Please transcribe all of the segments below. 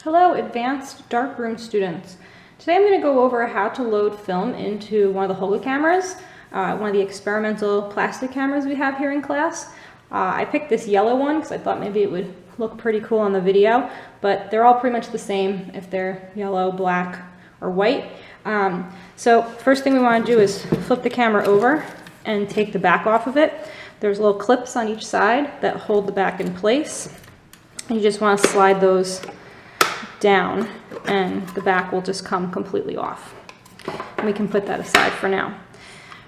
Hello, advanced darkroom students. Today I'm going to go over how to load film into one of the Holga cameras, one of the experimental plastic cameras we have here in class. I picked this yellow one because I thought maybe it would look pretty cool on the video, but they're all pretty much the same if they're yellow, black, or white. So first thing we want to do is flip the camera over and take the back off of it. There's little clips on each side that hold the back in place. And you just want to slide those down and the back will just come completely off. And we can put that aside for now.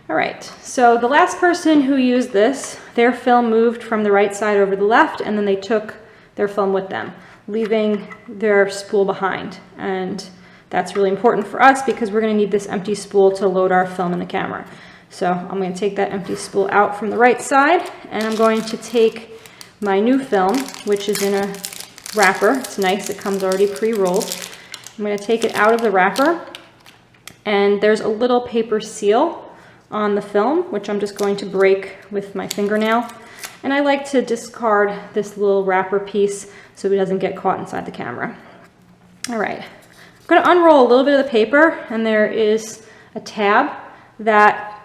All right, so the last person who used this, their film moved from the right side over the left, and then they took their film with them, leaving their spool behind. And that's really important for us because we're going to need this empty spool to load our film in the camera. So I'm going to take that empty spool out from the right side, and I'm going to take my new film, which is in a wrapper. It's nice, it comes already pre-rolled. I'm going to take it out of the wrapper, and there's a little paper seal on the film, which I'm just going to break with my fingernail. And I like to discard this little wrapper piece so it doesn't get caught inside the camera. All right, I'm going to unroll a little bit of the paper, and there is a tab that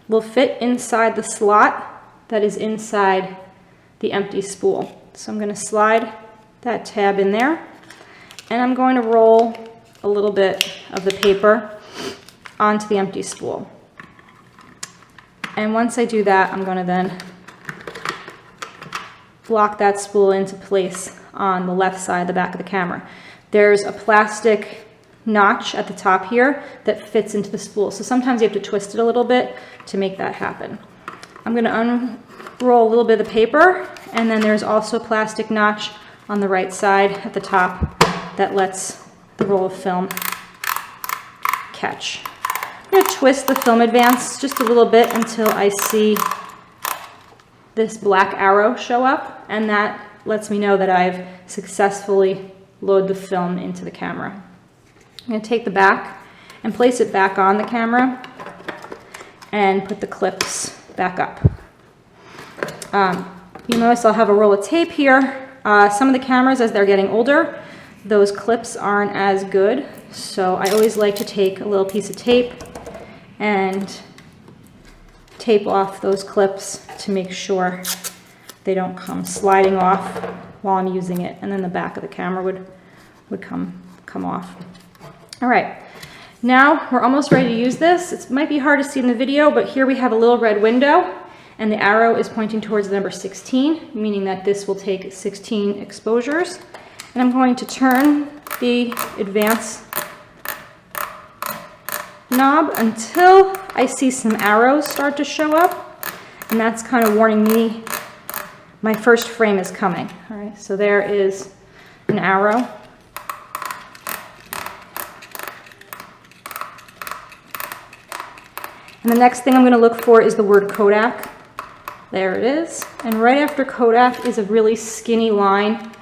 will fit inside the slot that is inside the empty spool. So I'm going to slide that tab in there, and I'm going to roll a little bit of the paper onto the empty spool. And once I do that, I'm going to then lock that spool into place on the left side of the back of the camera. There's a plastic notch at the top here that fits into the spool, so sometimes you have to twist it a little bit to make that happen. I'm going to unroll a little bit of the paper, and then there's also a plastic notch on the right side at the top that lets the roll of film catch. I'm going to twist the film advance just a little bit until I see this black arrow show up, and that lets me know that I've successfully loaded the film into the camera. I'm going to take the back and place it back on the camera and put the clips back up. You notice I'll have a roll of tape here. Some of the cameras, as they're getting older, those clips aren't as good, so I always like to take a little piece of tape and tape off those clips to make sure they don't come sliding off while I'm using it, and then the back of the camera would come off. All right, now we're almost ready to use this. It might be hard to see in the video, but here we have a little red window, and the arrow is pointing towards the number 16, meaning that this will take 16 exposures. And I'm going to turn the advance knob until I see some arrows start to show up, and that's kind of warning me my first frame is coming. All right, so there is an arrow. And the next thing I'm going to look for is the word Kodak. There it is. And right after Kodak is a really skinny line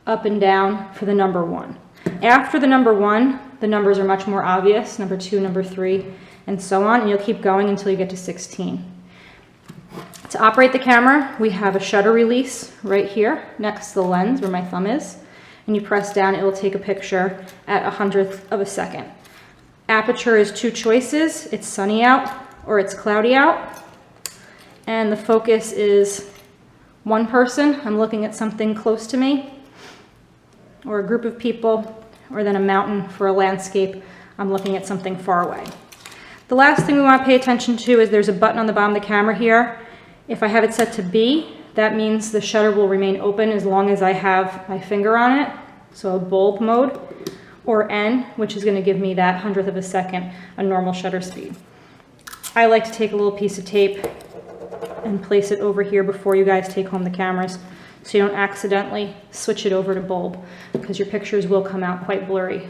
up and down for the number 1. After the number 1, the numbers are much more obvious, number 2, number 3, and so on, and you'll keep going until you get to 16. To operate the camera, we have a shutter release right here next to the lens where my thumb is, and you press down, it will take a picture at 1/100th of a second. Aperture is 2 choices, it's sunny out or it's cloudy out. And the focus is one person, I'm looking at something close to me, or a group of people, or then a mountain for a landscape, I'm looking at something far away. The last thing we want to pay attention to is there's a button on the bottom of the camera here. If I have it set to B, that means the shutter will remain open as long as I have my finger on it, so a bulb mode, or N, which is going to give me that 1/100th of a second, a normal shutter speed. I like to take a little piece of tape and place it over here before you guys take home the cameras, so you don't accidentally switch it over to bulb, because your pictures will come out quite blurry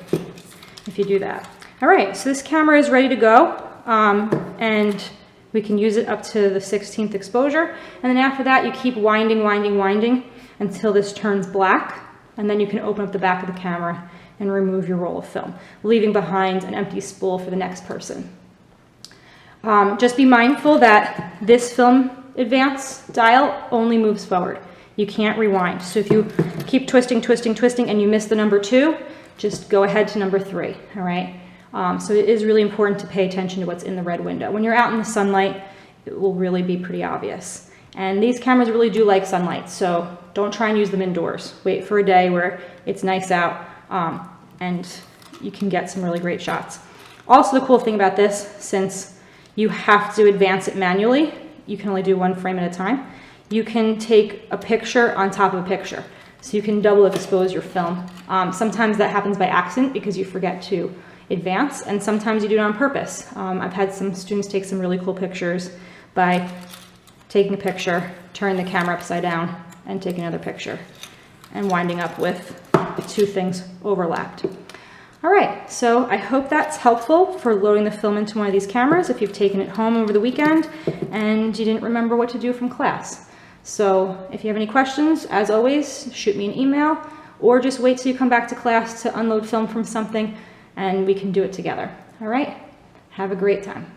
if you do that. All right, so this camera is ready to go, and we can use it up to the 16th exposure, and then after that you keep winding until this turns black, and then you can open up the back of the camera and remove your roll of film, leaving behind an empty spool for the next person. Just be mindful that this film advance dial only moves forward. You can't rewind. So if you keep twisting, twisting, twisting, and you miss the number 2, just go ahead to number 3, all right? So it is really important to pay attention to what's in the red window. When you're out in the sunlight, it will really be pretty obvious. And these cameras really do like sunlight, so don't try and use them indoors. Wait for a day where it's nice out and you can get some really great shots. Also, the cool thing about this, since you have to advance it manually, you can only do 1 frame at a time, you can take a picture on top of a picture. So you can double expose your film. Sometimes that happens by accident because you forget to advance, and sometimes you do it on purpose. I've had some students take some really cool pictures by taking a picture, turning the camera upside down, and taking another picture, and winding up with the 2 things overlapped. All right, so I hope that's helpful for loading the film into one of these cameras if you've taken it home over the weekend and you didn't remember what to do from class. So if you have any questions, as always, shoot me an email or just wait till you come back to class to unload film from something and we can do it together. All right, have a great time.